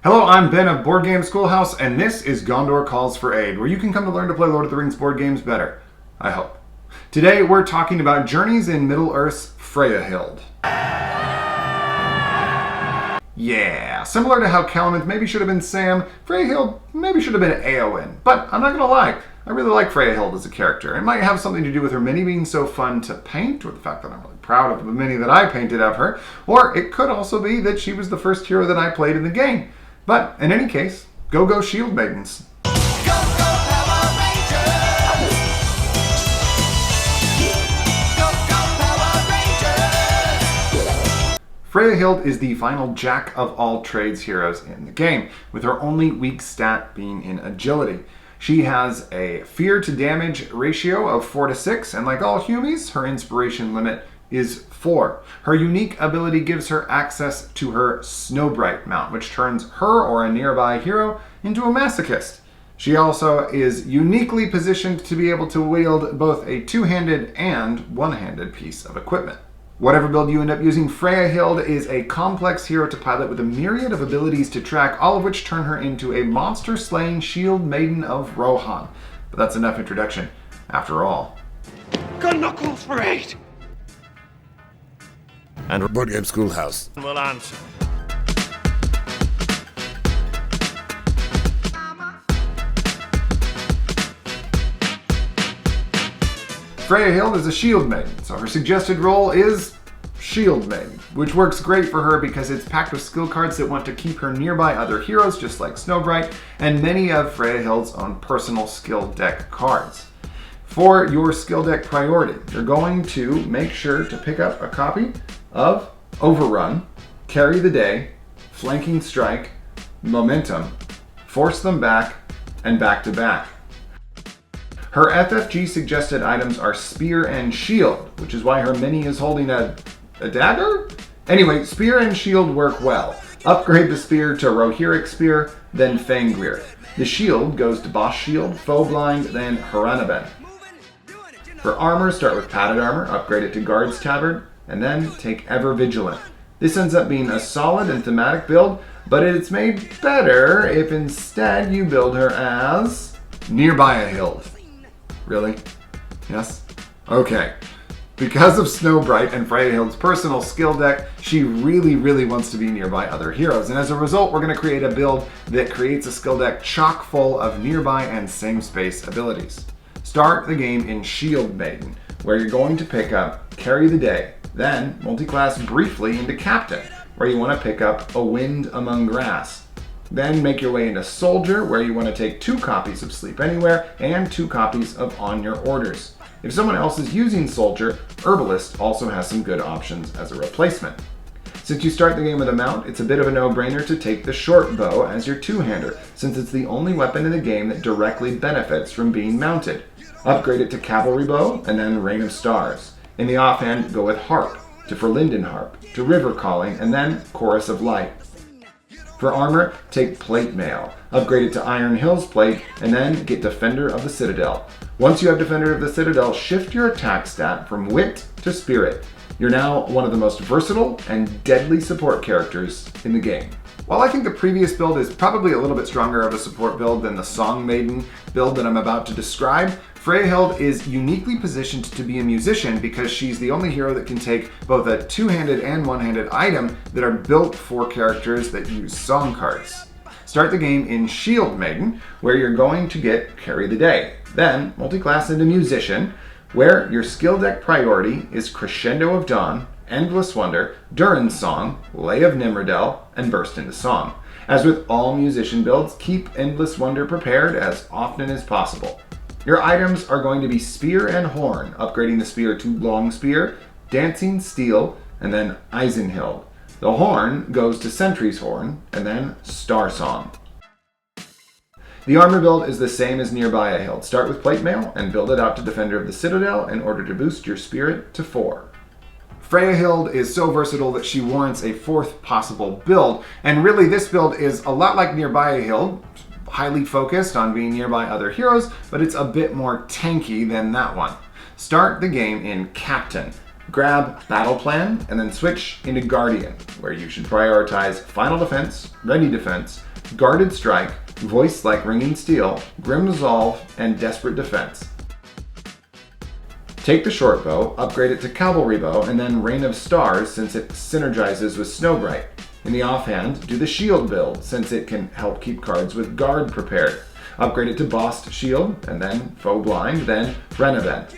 Hello, I'm Ben of Board Game Schoolhouse, and this is Gondor Calls for Aid, where you can come to learn to play Lord of the Rings board games better. I hope. Today, we're talking about Journeys in Middle-earth's Freyahild. Yeah, similar to how Calumet maybe should have been Sam, Freyahild maybe should have been Éowyn. But I'm not gonna lie, I really like Freyahild as a character. It might have something to do with her mini being so fun to paint, or the fact that I'm really proud of the mini that I painted of her, or it could also be that she was the first hero that I played in the game. But in any case, go Shieldmaidens. Freyahild is the final jack of all trades heroes in the game, with her only weak stat being in agility. She has a fear to damage ratio of 4 to 6, and like all humies, her inspiration limit is 4. Her unique ability gives her access to her Snowbright mount, which turns her or a nearby hero into a masochist. She also is uniquely positioned to be able to wield both a two-handed and one-handed piece of equipment. Whatever build you end up using, Freyahild is a complex hero to pilot with a myriad of abilities to track, all of which turn her into a monster-slaying Shieldmaiden of Rohan. But that's enough introduction, after all. Gondor Calls for Aid! And Board Game Schoolhouse Will answer. Freyahild is a Shieldmaiden, so her suggested role is Shieldmaiden, which works great for her because it's packed with skill cards that want to keep her nearby other heroes, just like Snowbright, and many of Freyahild's own personal skill deck cards. For your skill deck priority, you're going to make sure to pick up a copy of Overrun, Carry the Day, Flanking Strike, Momentum, Force Them Back, and Back to Back. Her FFG suggested items are Spear and Shield, which is why her mini is holding a dagger? Anyway, Spear and Shield work well. Upgrade the Spear to Rohirric Spear, then Fangrear. The Shield goes to Boss Shield, Foe Blind, then Haranaben. For armor, start with Padded Armor, upgrade it to Guard's Tabard, and then take Ever Vigilant. This ends up being a solid and thematic build, but it's made better if instead you build her as Nearby a Hild. Really? Yes? Okay. Because of Snowbright and Freyahild's personal skill deck, she really wants to be nearby other heroes. And as a result, we're going to create a build that creates a skill deck chock full of nearby and same space abilities. Start the game in Shieldmaiden, where you're going to pick up Carry the Day, then multi-class briefly into Captain, where you want to pick up A Wind Among Grass. Then make your way into Soldier, where you want to take 2 copies of Sleep Anywhere and 2 copies of On Your Orders. If someone else is using Soldier, Herbalist also has some good options as a replacement. Since you start the game with a mount, it's a bit of a no-brainer to take the short bow as your two-hander, since it's the only weapon in the game that directly benefits from being mounted. Upgrade it to Cavalry Bow, and then Rain of Stars. In the offhand, go with Harp, to Verlinden Harp, to River Calling, and then Chorus of Light. For armor, take Plate Mail, upgrade it to Iron Hills Plate, and then get Defender of the Citadel. Once you have Defender of the Citadel, shift your attack stat from Wit to Spirit. You're now one of the most versatile and deadly support characters in the game. While I think the previous build is probably a little bit stronger of a support build than the Songmaiden build that I'm about to describe, Freyahild is uniquely positioned to be a musician because she's the only hero that can take both a two-handed and one-handed item that are built for characters that use song cards. Start the game in Shieldmaiden, where you're going to get Carry the Day. Then multi-class into Musician, where your skill deck priority is Crescendo of Dawn, Endless Wonder, Durin's Song, Lay of Nimrodel, and Burst into Song. As with all musician builds, keep Endless Wonder prepared as often as possible. Your items are going to be Spear and Horn, upgrading the Spear to Long Spear, Dancing Steel, and then Eisenhild. The Horn goes to Sentry's Horn, and then Star Song. The armor build is the same as Nearby a Hild. Start with Plate Mail and build it out to Defender of the Citadel in order to boost your spirit to 4. Freyahild is so versatile that she warrants a 4th possible build, and really this build is a lot like Nearby a Hild, highly focused on being nearby other heroes, but it's a bit more tanky than that one. Start the game in Captain, grab Battle Plan, and then switch into Guardian. where you should prioritize Final Defense, Ready Defense, Guarded Strike, Voice like Ringing Steel, Grim Resolve, and Desperate Defense. Take the short bow, upgrade it to Cavalry Bow, and then Rain of Stars since it synergizes with Snowbright. In the offhand, do the shield build since it can help keep cards with Guard prepared. Upgrade it to Bossed Shield, and then Foe Blind, then Renabend.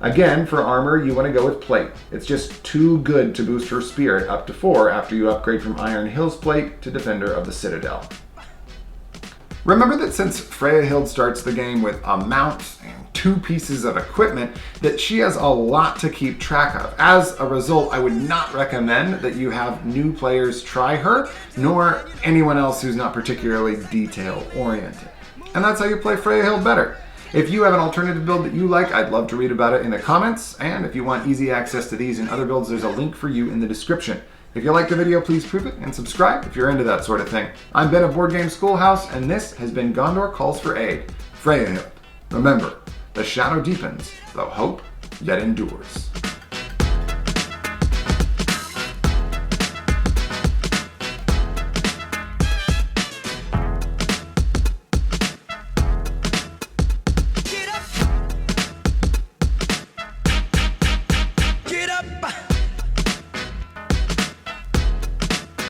Again, for armor, you want to go with Plate. It's just too good to boost her Spirit up to 4 after you upgrade from Iron Hills Plate to Defender of the Citadel. Remember that since Freyahild starts the game with a mount and 2 pieces of equipment, that she has a lot to keep track of. As a result, I would not recommend that you have new players try her, nor anyone else who's not particularly detail-oriented. And that's how you play Freyahild better. If you have an alternative build that you like, I'd love to read about it in the comments, and if you want easy access to these and other builds, there's a link for you in the description. If you liked the video, please prove it and subscribe if you're into that sort of thing. I'm Ben of Board Game Schoolhouse, and this has been Gondor Calls for Aid, Freyahild. Remember, the shadow deepens, though hope yet endures.